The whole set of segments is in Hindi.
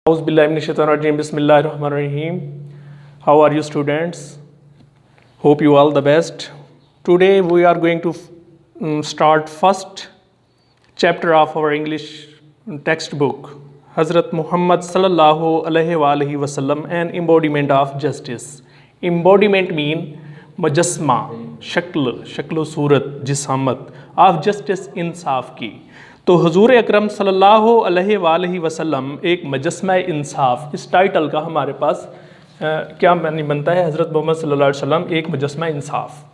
Auzubillahiminash-shaytanir-rajim. Bismillahir-rahmanir-rahim. How are you, students? Hope you all the best. Today we are going to start first chapter of our English textbook, Hazrat Muhammad sallallahu alaihi wasallam, an embodiment of justice. Embodiment mean मुजस्मा, शक्ल सूरत, जिसामत ऑफ जस्टिस, इंसाफ की। तो हुजूर अकरम सल्लल्लाहु अलैहि वसल्लम एक मुजस्मा इंसाफ, इस टाइटल का हमारे पास क्या मानी बनता है? हज़रत मोहम्मद सल्लल्लाहु अलैहि वसल्लम एक मुजस्मा इंसाफ।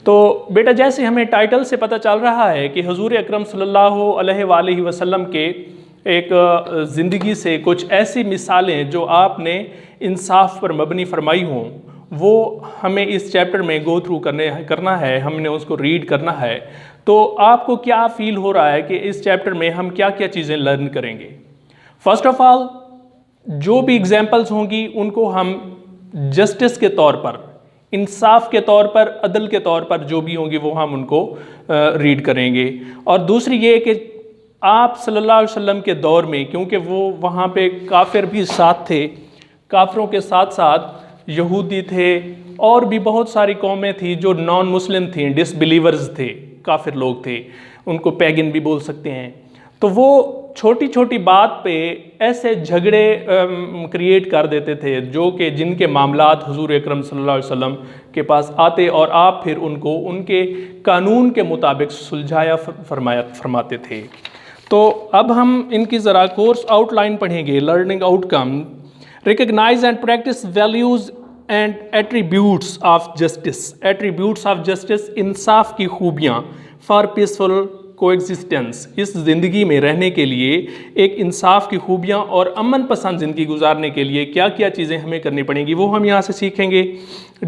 तो बेटा, जैसे हमें टाइटल से पता चल रहा है कि हुजूर अकरम सल्लल्लाहु अलैहि वसल्लम के एक ज़िंदगी से कुछ ऐसी मिसालें जो आपने इंसाफ पर मबनी फरमाई हों, वो हमें इस चैप्टर में गो थ्रू करना है, हमने उसको रीड करना है। तो आपको क्या फील हो रहा है कि इस चैप्टर में हम क्या क्या चीज़ें लर्न करेंगे? फर्स्ट ऑफ ऑल, जो भी एग्जाम्पल्स होंगी उनको हम जस्टिस के तौर पर, इंसाफ के तौर पर, अदल के तौर पर जो भी होंगी वो हम उनको रीड करेंगे। और दूसरी ये कि आप सल्लल्लाहु अलैहि वसल्लम के दौर में, क्योंकि वो वहाँ पे काफिर भी साथ थे, काफिरों के साथ साथ यहूदी थे और भी बहुत सारी कौमें थी जो नॉन मुस्लिम थी, डिसबिलीवर्स थे, काफिर लोग थे, उनको पैगन भी बोल सकते हैं। तो वो छोटी छोटी बात पे ऐसे झगड़े क्रिएट कर देते थे जो कि जिनके मामलात हुजूर अकरम सल्लल्लाहु अलैहि वसल्लम के पास आते और आप फिर उनको उनके कानून के मुताबिक सुलझाया फरमाते थे। तो अब हम इनकी ज़रा कोर्स आउटलाइन पढ़ेंगे। Learning outcome: recognize and practice values and attributes of justice. Attributes of justice, इंसाफ की खूबियाँ for peaceful coexistence. इस ज़िंदगी में रहने के लिए एक इंसाफ की खूबियाँ और अमन पसंद ज़िंदगी गुजारने के लिए क्या क्या चीज़ें हमें करनी पड़ेंगी वो हम यहाँ से सीखेंगे।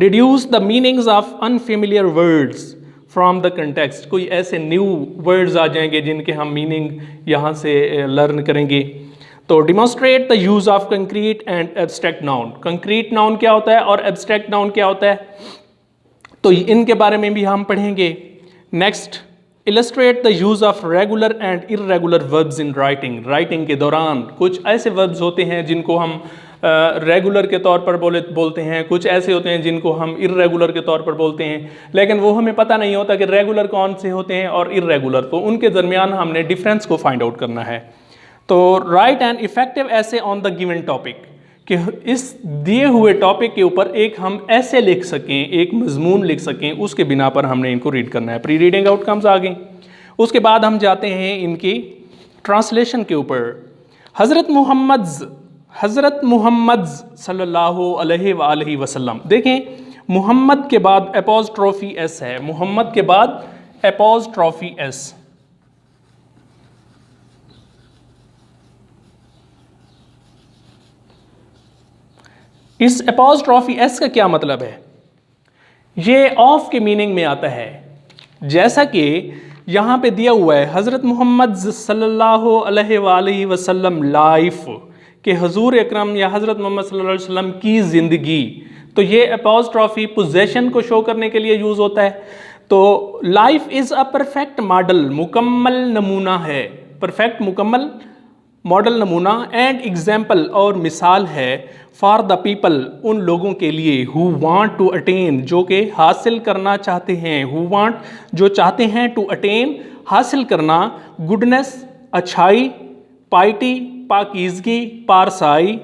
Deduce the meanings of unfamiliar words from the context. कोई ऐसे न्यू वर्ड्स आ जाएंगे जिनके हम मीनिंग यहाँ से लर्न करेंगे। तो demonstrate the use of concrete and abstract noun. Concrete noun क्या होता है और एब्स्ट्रैक्ट नाउन क्या होता है, तो इनके बारे में भी हम पढ़ेंगे। Next, illustrate the use of regular and irregular verbs in writing. Writing के दौरान कुछ ऐसे वर्ब्स होते हैं जिनको हम रेगुलर के तौर पर बोलते हैं, कुछ ऐसे होते हैं जिनको हम इर्रेगुलर के तौर पर बोलते हैं, लेकिन वो हमें पता नहीं होता कि रेगुलर कौन से होते हैं और इर्रेगुलर, तो उनके दरमियान हमने डिफरेंस को फाइंड आउट करना है। तो राइट एन इफेक्टिव ऐसे ऑन द गिवन टॉपिक, कि इस दिए हुए टॉपिक के ऊपर एक हम ऐसे लिख सकें, एक मजमून लिख सकें, उसके बिना पर हमने इनको रीड करना है। प्री रीडिंग आउटकम्स आ गए। उसके बाद हम जाते हैं इनकी ट्रांसलेशन के ऊपर। हज़रत मुहम्मद सल्लल्लाहु अलैहि वसल्लम, देखें मुहम्मद के बाद एपोस्ट्रोफी एस है, मुहम्मद के बाद एपोस्ट्रोफी एस। इस एपोस्ट्रोफी एस का क्या मतलब है? ये ऑफ के मीनिंग में आता है, जैसा कि यहाँ पे दिया हुआ है हज़रत मुहम्मद सल्लल्लाहु अलैहि वसल्लम लाइफ, के हुजूर अकरम या हज़रत मोहम्मद सल्लल्लाहु अलैहि वसल्लम की ज़िंदगी। तो ये एपोस्ट्रोफी पोजेशन को शो करने के लिए यूज़ होता है। तो life is a perfect model, मुकम्मल नमूना है, परफेक्ट मुकम्मल मॉडल नमूना, एंड एग्जाम्पल और मिसाल है फॉर द पीपल, उन लोगों के लिए, हु वांट टू अटेन, जो कि हासिल करना चाहते हैं, हु वांट, जो चाहते हैं, टू अटेन, हासिल करना, गुडनेस, अच्छाई, पाइटी, पाकीज़गी, पारसाई,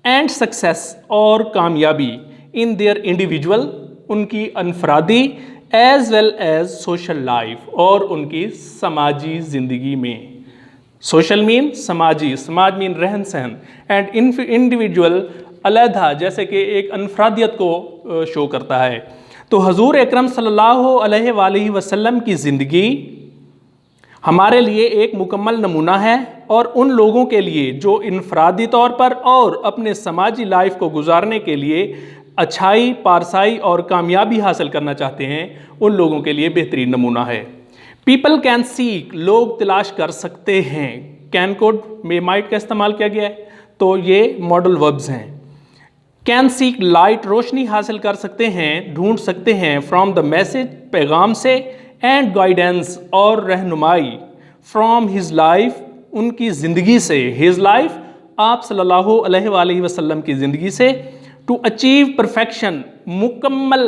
एंड सक्सेस, और कामयाबी, इन देयर इंडिविजुअल, उनकी अनफरादी, as well as social life, और उनकी समाजी ज़िंदगी में। सोशल मीन समाजी, समाज मीन रहन सहन, एंड इंडिविजुअल अलहदा, जैसे कि एक अनफरादियत को शो करता है। तो हुजूर अकरम सल्लल्लाहु अलैहि वसल्लम की ज़िंदगी हमारे लिए एक मुकम्मल नमूना है, और उन लोगों के लिए जो इनफरादी तौर पर और अपने समाजी लाइफ को गुजारने के लिए अच्छाई, पारसाई और कामयाबी हासिल करना चाहते हैं, उन लोगों के लिए बेहतरीन नमूना है। पीपल कैन सीक, लोग तलाश कर सकते हैं, कैन कोड में माइट का इस्तेमाल किया गया है, तो ये मॉडल वर्ब्स हैं। कैन सीक लाइट, रोशनी हासिल कर सकते हैं, ढूंढ सकते हैं, फ्रॉम द मैसेज, पैगाम से, एंड गाइडेंस, और रहनुमाई, फ्रॉम हिज लाइफ, उनकी ज़िंदगी से, हिज लाइफ आप सल्लल्लाहु अलैहि वसल्लम की ज़िंदगी से टू अचीव परफेक्शन, मुकम्मल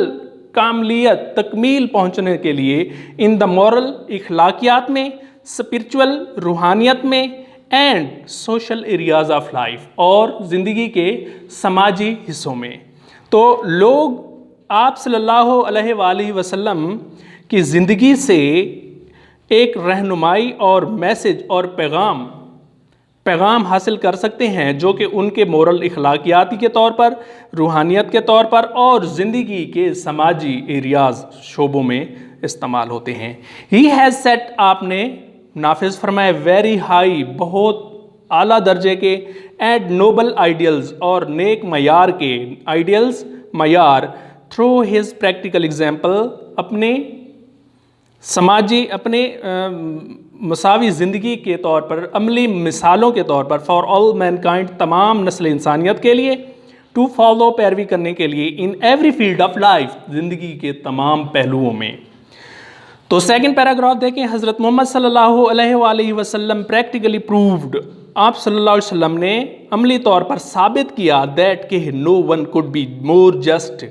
कामलियत तकमील पहुँचने के लिए इन द मॉरल इखलाकियात में, स्पिरिचुअल रूहानियत में and social areas of life और ज़िंदगी के समाजी हिस्सों में। तो लोग आप सल्लल्लाहु अलैहि वसल्लम की ज़िंदगी से एक रहनुमाई और मैसेज और पैगाम हासिल कर सकते हैं जो कि उनके मोरल इखलाकियाती के तौर पर, रूहानियत के तौर पर और ज़िंदगी के समाजी एरियाज शोबों में इस्तेमाल होते हैं। ही हैज़ सेट, आपने नाफिज फरमाए, वेरी हाई, बहुत आला दर्जे के, एंड नोबल आइडियल्स, और नेक मयार के आइडियल्स मयार, थ्रू हिज प्रैक्टिकल एग्जाम्पल, अपने समाजी, अपने मसावी ज़िंदगी के तौर पर, अमली मिसालों के तौर पर, फॉर ऑल मैनकाइंड, तमाम नस्ल इंसानियत के लिए, टू फॉलो, पैरवी करने के लिए, in every field of life, ज़िंदगी के तमाम पहलुओं में। तो सेकंड पैराग्राफ देखें, हज़रत मोहम्मद सल्लल्लाहु अलैहि वसल्लम प्रैक्टिकली प्रूव्ड, आप सल्लल्लाहु अलैहि वसल्लम ने अमली तौर पर साबित किया, दैट कि no one could be more just,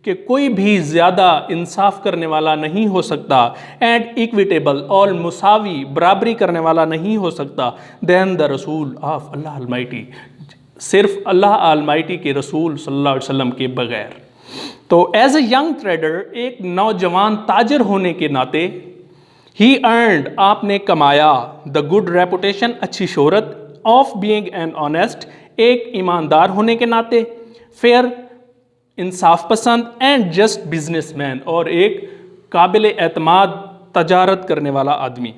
कि कोई भी ज़्यादा इंसाफ करने वाला नहीं हो सकता, एंड इक्विटेबल, और मुसावी, बराबरी करने वाला नहीं हो सकता, दैन द रसूल ऑफ अल्लाह अलमाइटी, सिर्फ अल्लाह अलमाइटी के रसूल सल्लल्लाहु अलैहि वसल्लम के बगैर। तो एज ए यंग ट्रेडर, एक नौजवान ताजर होने के नाते, ही अर्नड, आपने कमाया, द गुड रेपुटेशन, अच्छी शोहरत, ऑफ बीइंग एन ऑनेस्ट, एक ईमानदार होने के नाते, फेयर, इंसाफ पसंद, एंड जस्ट बिजनेसमैन, और एक काबिल एतमाद तजारत करने वाला आदमी।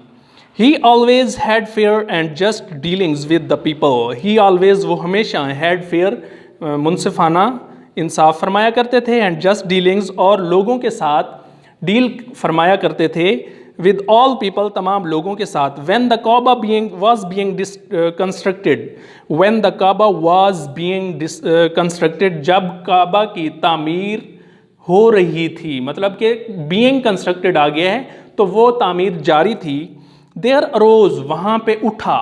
ही always had fair and just dealings with the people, he always, वो हमेशा, हैड फेयर, मुनसिफाना इंसाफ फरमाया करते थे, एंड जस्ट डीलिंग्स, और लोगों के साथ डील फरमाया करते थे, विद ऑल पीपल, तमाम लोगों के साथ। When the Kaaba was being constructed, when the Kaaba was being constructed, जब काबा की तामीर हो रही थी, मतलब कि बीइंग कंस्ट्रक्टेड आ गया है तो वो तामीर जारी थी। देयर अरोज, वहाँ पे उठा,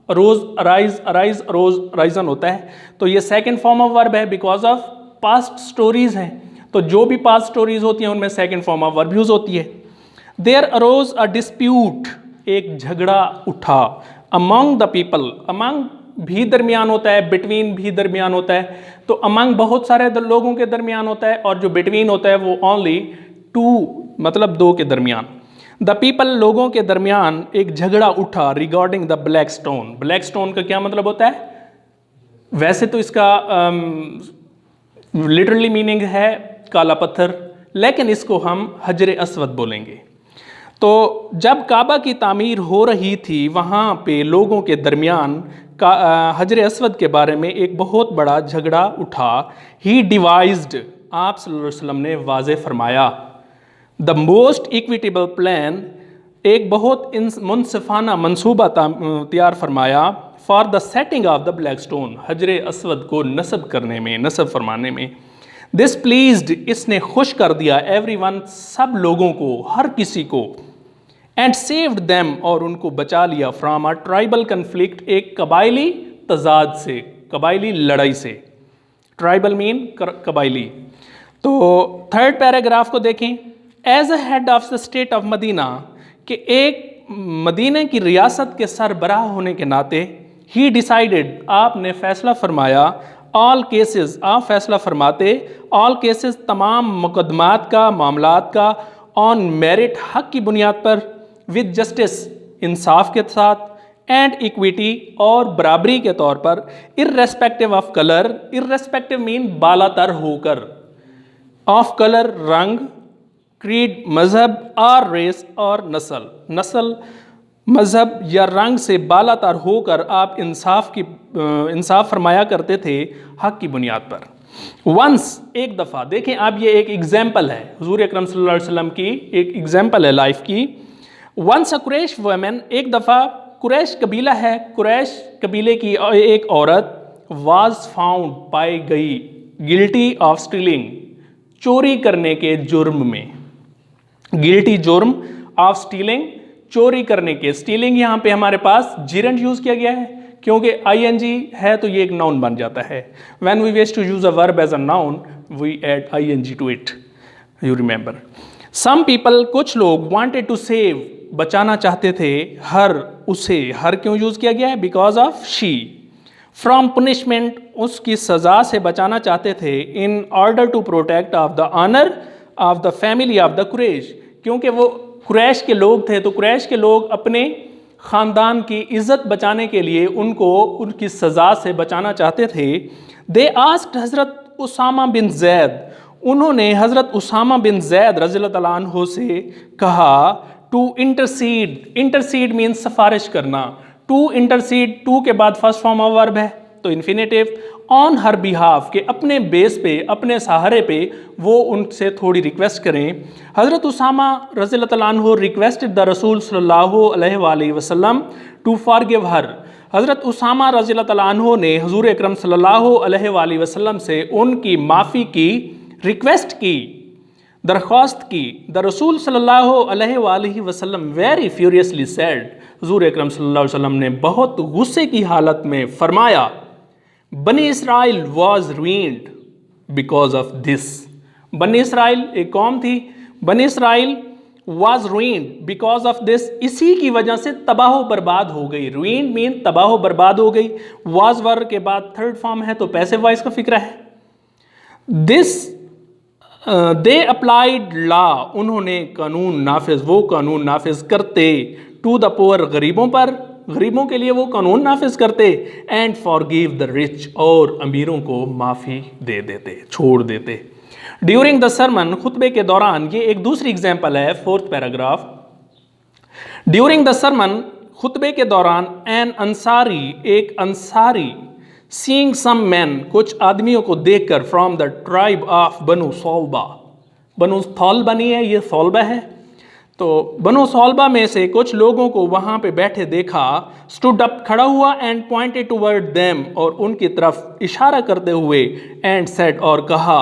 arose, arise, arise, arose, arisen होता है, तो ये सेकेंड फॉर्म ऑफ वर्ब है, बिकॉज ऑफ पास्ट स्टोरीज हैं, तो जो भी पास्ट स्टोरीज होती हैं उनमें second form of verb use होती है। देयर अरोज अ डिस्प्यूट, एक झगड़ा उठा, अमंग द पीपल, अमंग भी दरमियान होता है, बिटवीन भी दरमियान होता है, तो अमंग बहुत सारे लोगों के दरमियान होता है, और जो बिटवीन होता है वो ओनली टू, मतलब दो के दरमियान। द पीपल, लोगों के दरमियान एक झगड़ा उठा, regarding the black stone. Black stone का क्या मतलब होता है? वैसे तो इसका लिटरली मीनिंग है काला पत्थर, लेकिन इसको हम हजर अस्वद बोलेंगे। तो जब काबा की तामीर हो रही थी, वहाँ पे लोगों के दरमियान का हजर अस्वद के बारे में एक बहुत बड़ा झगड़ा उठा। ही डिवाइज्ड, आप सल्लल्लाहु अलैहि वसल्लम ने वाज़े फरमाया, द मोस्ट इक्विटेबल प्लान, एक बहुत मुनसिफाना मंसूबा तैयार फरमाया, for the setting of the black stone, हजर अस्वद को नस्ब करने में, नस्ब फरमाने में। दिस प्लीज्ड, इसने खुश कर दिया, एवरीवन, सब लोगों को, हर किसी को, एंड सेव्ड देम, और उनको बचा लिया, फ्रॉम अ ट्राइबल कन्फ्लिक्ट, एक कबायली तजाद से, कबायली लड़ाई से। ट्राइबल मीन कबायली। तो थर्ड पैराग्राफ को देखें, as a head of the state of Medina, कि एक मदीने की रियासत के सरबराह होने के नाते, ही डिसाइडेड, आपने फैसला फरमाया, ऑल केसेस, आप फैसला फरमाते, ऑल केसेस, तमाम मुकदमात का, मामलात का, ऑन मेरिट, हक की बुनियाद पर, विद जस्टिस, इंसाफ के साथ, एंड इक्विटी, और बराबरी के तौर पर, irrespective of colour, irrespective mean बालातर होकर, ऑफ कलर, रंग, क्रीड, मजहब, और रेस, और नस्ल, नस्ल, मजहब या रंग से बालातर होकर आप इंसाफ फरमाया करते थे हक की बुनियाद पर। वंस, एक दफ़ा, देखें अब ये एक एग्जाम्पल है, हुजूर अकरम सल्लल्लाहु अलैहि वसल्लम की एक एग्जाम्पल है लाइफ की। वंस अ कुरैश वुमन, एक दफ़ा कुरैश कबीला है, कुरैश कबीले की एक औरत, वाज फाउंड, पाई गई, गिल्टी ऑफ स्टीलिंग, चोरी करने के जुर्म में, गिल्टी जुर्म ऑफ स्टीलिंग, चोरी करने के, स्टीलिंग यहाँ पे हमारे पास जिरंड यूज़ किया गया है, क्योंकि ing है तो ये एक नाउन बन जाता है. When we wish to use a verb as a noun, we add ing to it. You remember. Some people, कुछ लोग wanted to save, बचाना चाहते थे, हर, उसे, हर क्यों यूज किया गया है? Because of she. From punishment, उसकी सजा से बचाना चाहते थे. In order to protect of the honor of the family of the Quraysh. क्योंकि वो कुरैश के लोग थे, तो कुरैश के लोग अपने ख़ानदान की इज़्ज़त बचाने के लिए उनको उनकी सज़ा से बचाना चाहते थे. दे आस्क्ड हज़रत उसामा बिन जैद, उन्होंने हज़रत उसामा बिन जैद रज़ियल्लाहु अन्हु से कहा टू इंटरसीड. इंटरसीड मीन्स सिफारिश करना. टू इंटरसीड, टू के बाद फर्स्ट फॉर्म ऑफ वर्ब है तो इन्फिनेटिव. ऑन हर बिहाफ, के अपने बेस पे, अपने सहारे पे वो उनसे थोड़ी रिक्वेस्ट करें. हज़रत उसामा रज़ियल्लाहु अन्हु रिक्वेस्टेड द रसूल सल्लल्लाहु अलैहि वसल्लम टू फॉरगिव हर. हज़रत उसामा रज़ियल्लाहु अन्हु ने हुज़ूर अकरम सल्लल्लाहु अलैहि वसल्लम से उनकी माफ़ी की रिक्वेस्ट की, दरख्वास्त की. द रसूल सल्लल्लाहु अलैहि वसल्लम वेरी फ्यूरियसली सेड, हुज़ूर अकरम सल्लल्लाहु अलैहि वसल्लम ने बहुत गुस्से की हालत में फरमाया, बनी Israel was ruined because of this. बनी इसराइल एक कौम थी, बनी Israel was ruined because of this, इसी की वजह से तबाह बर्बाद हो गई. ruined मीन तबाह बर्बाद हो गई. वॉज वर के बाद थर्ड फॉर्म है तो पैसिव वॉइस का फिक्र है. दिस दे अप्लाइड लॉ, उन्होंने कानून नाफिज, वो कानून नाफिज करते. टू द पुअर, गरीबों पर, गरीबों के लिए वो कानून नाफिज करते. एंड फॉरगिव द रिच, और अमीरों को माफ़ी दे देते, छोड़ देते. ड्यूरिंग द सरमन, खुतबे के दौरान, ये एक दूसरी एग्जाम्पल है, fourth paragraph. During the sermon, खुतबे के दौरान, एन अंसारी, एक अंसारी, सीइंग सम मैन, कुछ आदमियों को देखकर, फ्रॉम द ट्राइब ऑफ बनु सौलबा. बनु थौलबा नहीं है, ये सौलबा है. तो बनु सौलबा में से कुछ लोगों को वहाँ पे बैठे देखा. स्टूड अप, खड़ा हुआ. एंड पॉइंटेड टुवर्ड देम, और उनकी तरफ इशारा करते हुए. एंड सेड, और कहा,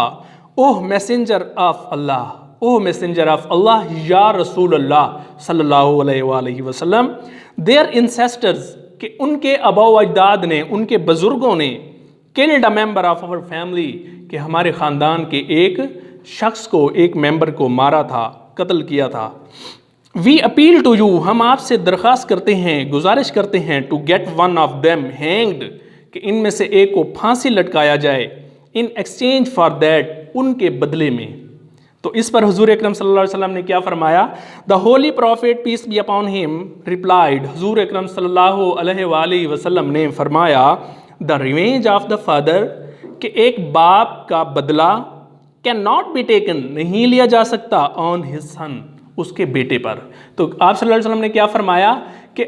oh messenger of Allah, oh messenger of Allah, या रसूल अल्लाह सल्लल्लाहु अलैहि वसल्लम. देयर इंसेस्टर्स, कि उनके अबा अजदाद ने, उनके बुजुर्गों ने, killed a member of our family, कि हमारे ख़ानदान के एक शख्स को, एक मेंबर को मारा था, कत्ल किया था. वी अपील टू यू, हम आपसे दरख्वास्त करते हैं, गुजारिश करते हैं, to get one of them hanged, कि इनमें से एक को फांसी लटकाया जाए. इन एक्सचेंज फॉर दैट, उनके बदले में. तो इस पर हुजूर अकरम सल्लल्लाहु अलैहि वसल्लम ने क्या फरमाया? The holy prophet peace be upon him replied, हुजूर अकरम सल्लल्लाहु अलैहि वसल्लम ने फरमाया, the revenge of the father, कि एक बाप का बदला, कैन नॉट बी टेकन, नहीं लिया जा सकता, ऑन हिज सन, उसके बेटे पर. तो आप सल्लल्लाहु अलैहि वसल्लम ने क्या फरमाया कि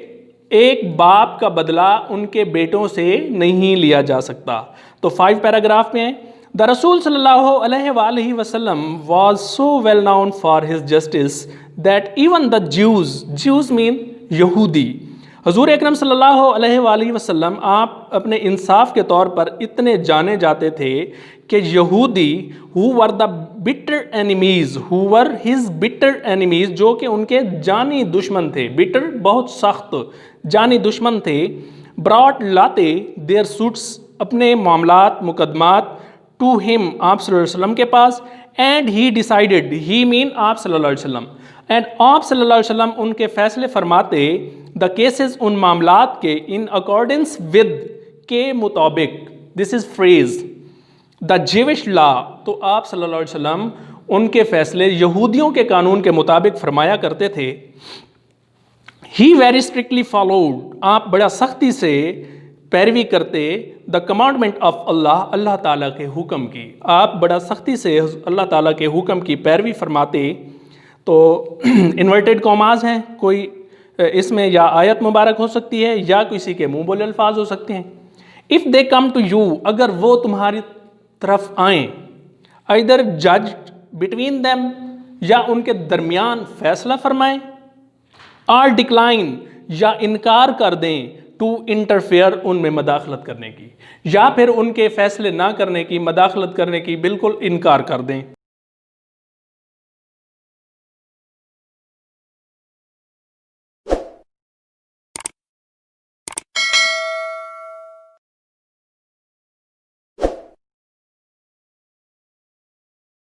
एक बाप का बदला उनके बेटों से नहीं लिया जा सकता. तो 5 पैराग्राफ में, द रसूल सल्लल्लाहु अलैहि वसल्लम was so well known for his justice that even the Jews mean यहूदी, हुजूर अकरम सल्लल्लाहु अलैहि वसल्लम आप अपने इंसाफ के तौर पर इतने जाने जाते थे कि यहूदी who were the bitter enemies, who were his bitter enemies, जो कि उनके जानी दुश्मन थे. बिटर बहुत सख्त, जानी दुश्मन थे. ब्रॉट, लाते, देयर सूट्स, अपने मामलात, मुकदमात, टू हिम, आप सल्लल्लाहु अलैहि वसल्लम के पास. And he decided, he mean आप सल्लल्लाहु अलैहि वसल्लम, एंड आप सल्लल्लाहु अलैहि वसल्लम उनके फैसले फरमाते, द केसेस, उन मामलात के, इन अकॉर्डेंस विद, के मुताबिक. This is phrase the Jewish law, तो आप सल्लल्लाहु अलैहि वसल्लम उनके फैसले यहूदियों के कानून के मुताबिक फरमाया करते थे. ही वेरी स्ट्रिक्टली फॉलोड, आप बड़ा सख्ती से पैरवी करते, द कमांडमेंट ऑफ अल्लाह, अल्लाह ताला के हुक्म की, आप बड़ा सख्ती से अल्लाह ताला के हुक्म की पैरवी फरमाते. तो इन्वर्टेड कॉमाज हैं, कोई इसमें या आयत मुबारक हो सकती है या किसी के मुंह बोले अल्फाज हो सकते हैं. If they come to you, अगर वो तुम्हारी तरफ आए, इधर जज बिटवीन देम, या उनके दरमियान फैसला फरमाएं, आर डिक्लाइन, या इनकार कर दें, टू इंटरफेयर, उनमें मदाखलत करने की, या फिर उनके फैसले ना करने की, मदाखलत करने की बिल्कुल इनकार कर दें.